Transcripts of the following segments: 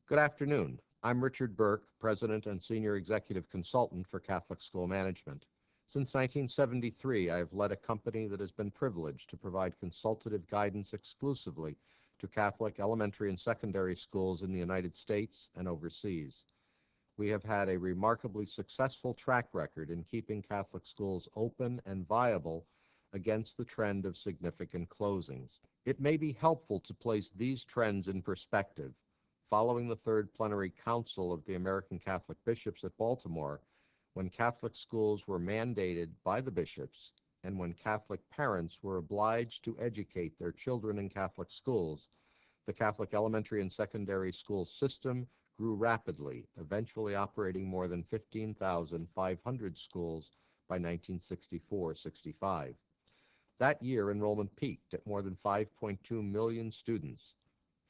Good afternoon. I'm Richard Burke, President and Senior Executive Consultant for Catholic School Management. Since 1973, I have led a company that has been privileged to provide consultative guidance exclusively to Catholic elementary and secondary schools in the United States and overseas. We have had a remarkably successful track record in keeping Catholic schools open and viable against the trend of significant closings. It may be helpful to place these trends in perspective. Following the Third Plenary Council of the American Catholic Bishops at Baltimore, when Catholic schools were mandated by the bishops and when Catholic parents were obliged to educate their children in Catholic schools, the Catholic elementary and secondary school system grew rapidly, eventually operating more than 15,500 schools by 1964-65. That year, enrollment peaked at more than 5.2 million students.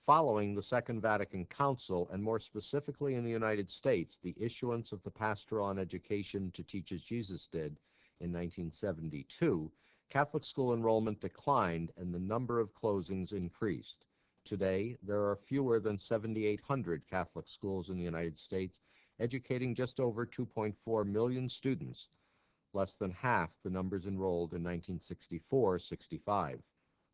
Following the Second Vatican Council, and more specifically in the United States, the issuance of the Pastoral on Education to Teach as Jesus Did in 1972, Catholic school enrollment declined and the number of closings increased. Today, there are fewer than 7,800 Catholic schools in the United States, educating just over 2.4 million students, less than half the numbers enrolled in 1964-65.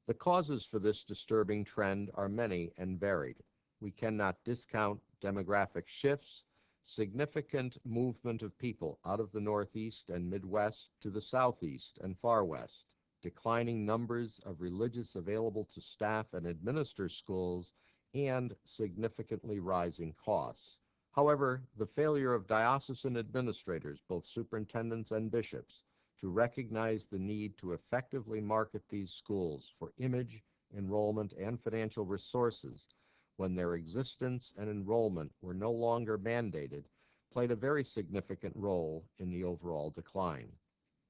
The causes for this disturbing trend are many and varied. We cannot discount demographic shifts, significant movement of people out of the Northeast and Midwest to the Southeast and Far West, declining numbers of religious available to staff and administer schools, and significantly rising costs. However, the failure of diocesan administrators, both superintendents and bishops, to recognize the need to effectively market these schools for image, enrollment, and financial resources when their existence and enrollment were no longer mandated, played a very significant role in the overall decline.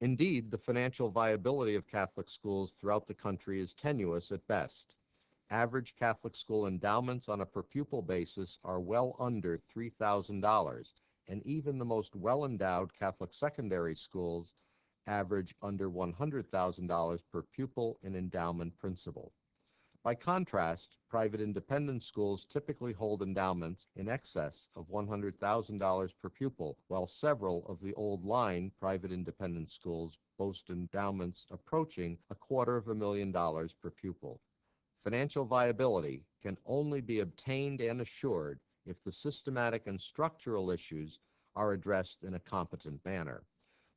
Indeed, the financial viability of Catholic schools throughout the country is tenuous at best. Average Catholic school endowments on a per-pupil basis are well under $3,000, and even the most well-endowed Catholic secondary schools average under $100,000 per pupil in endowment principal. By contrast, private independent schools typically hold endowments in excess of $100,000 per pupil, while several of the old-line private independent schools boast endowments approaching $250,000 per pupil. Financial viability can only be obtained and assured if the systematic and structural issues are addressed in a competent manner.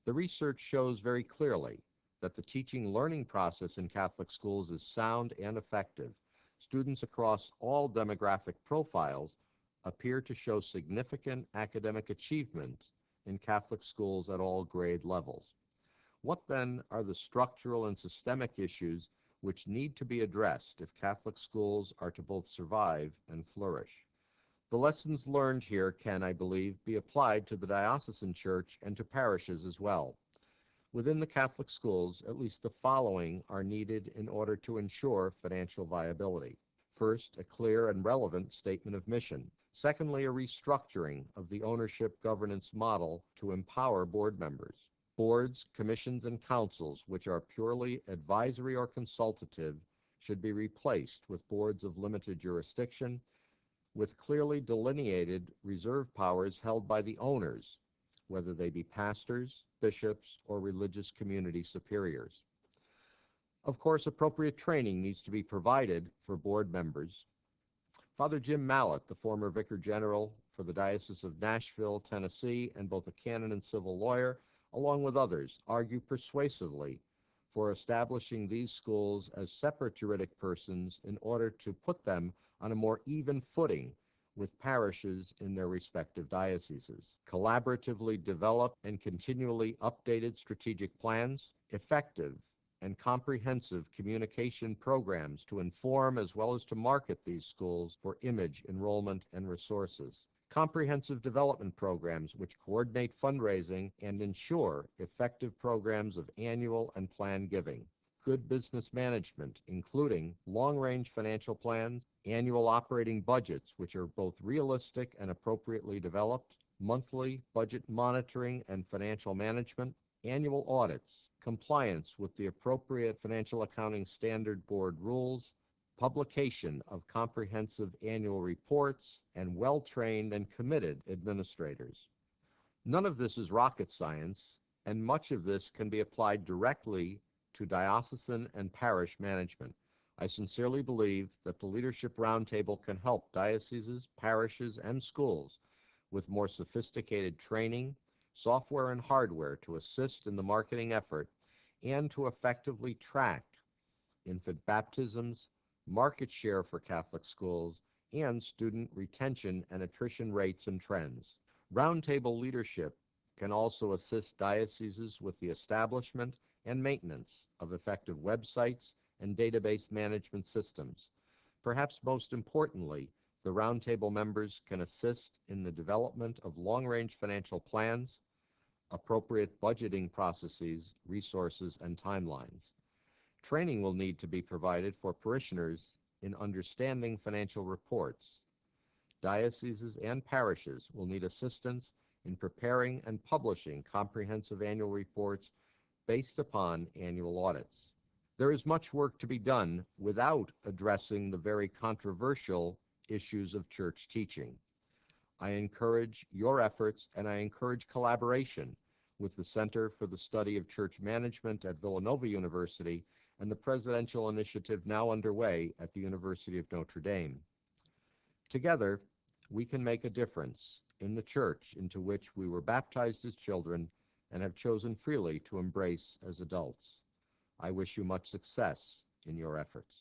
The research shows very clearly that the teaching-learning process in Catholic schools is sound and effective. Students across all demographic profiles appear to show significant academic achievements in Catholic schools at all grade levels. What then are the structural and systemic issues which need to be addressed if Catholic schools are to both survive and flourish? The lessons learned here can, I believe, be applied to the diocesan church and to parishes as well. Within the Catholic schools, at least the following are needed in order to ensure financial viability. First, a clear and relevant statement of mission. Secondly, a restructuring of the ownership governance model to empower board members. Boards, commissions, and councils, which are purely advisory or consultative, should be replaced with boards of limited jurisdiction, with clearly delineated reserve powers held by the owners, whether they be pastors, bishops, or religious community superiors. Of course, appropriate training needs to be provided for board members. Father Jim Mallett, the former Vicar General for the Diocese of Nashville, Tennessee, and both a canon and civil lawyer, along with others, argue persuasively for establishing these schools as separate juridic persons in order to put them on a more even footing with parishes in their respective dioceses. Collaboratively develop and continually updated strategic plans, effective and comprehensive communication programs to inform as well as to market these schools for image, enrollment, and resources. Comprehensive development programs which coordinate fundraising and ensure effective programs of annual and planned giving. Good business management, including long-range financial plans, annual operating budgets which are both realistic and appropriately developed, monthly budget monitoring and financial management, annual audits, compliance with the appropriate financial accounting standard board rules, publication of comprehensive annual reports, and well-trained and committed administrators. None of this is rocket science, and much of this can be applied directly to diocesan and parish management. I sincerely believe that the Leadership Roundtable can help dioceses, parishes, and schools with more sophisticated training, software and hardware to assist in the marketing effort and to effectively track infant baptisms, market share for Catholic schools, and student retention and attrition rates and trends. Roundtable leadership can also assist dioceses with the establishment and maintenance of effective websites and database management systems. Perhaps most importantly, the Roundtable members can assist in the development of long-range financial plans, appropriate budgeting processes, resources, and timelines. Training will need to be provided for parishioners in understanding financial reports. Dioceses and parishes will need assistance in preparing and publishing comprehensive annual reports based upon annual audits. There is much work to be done without addressing the very controversial issues of church teaching. I encourage your efforts and I encourage collaboration with the Center for the Study of Church Management at Villanova University and the presidential initiative now underway at the University of Notre Dame. Together, we can make a difference in the church into which we were baptized as children and have chosen freely to embrace as adults. I wish you much success in your efforts.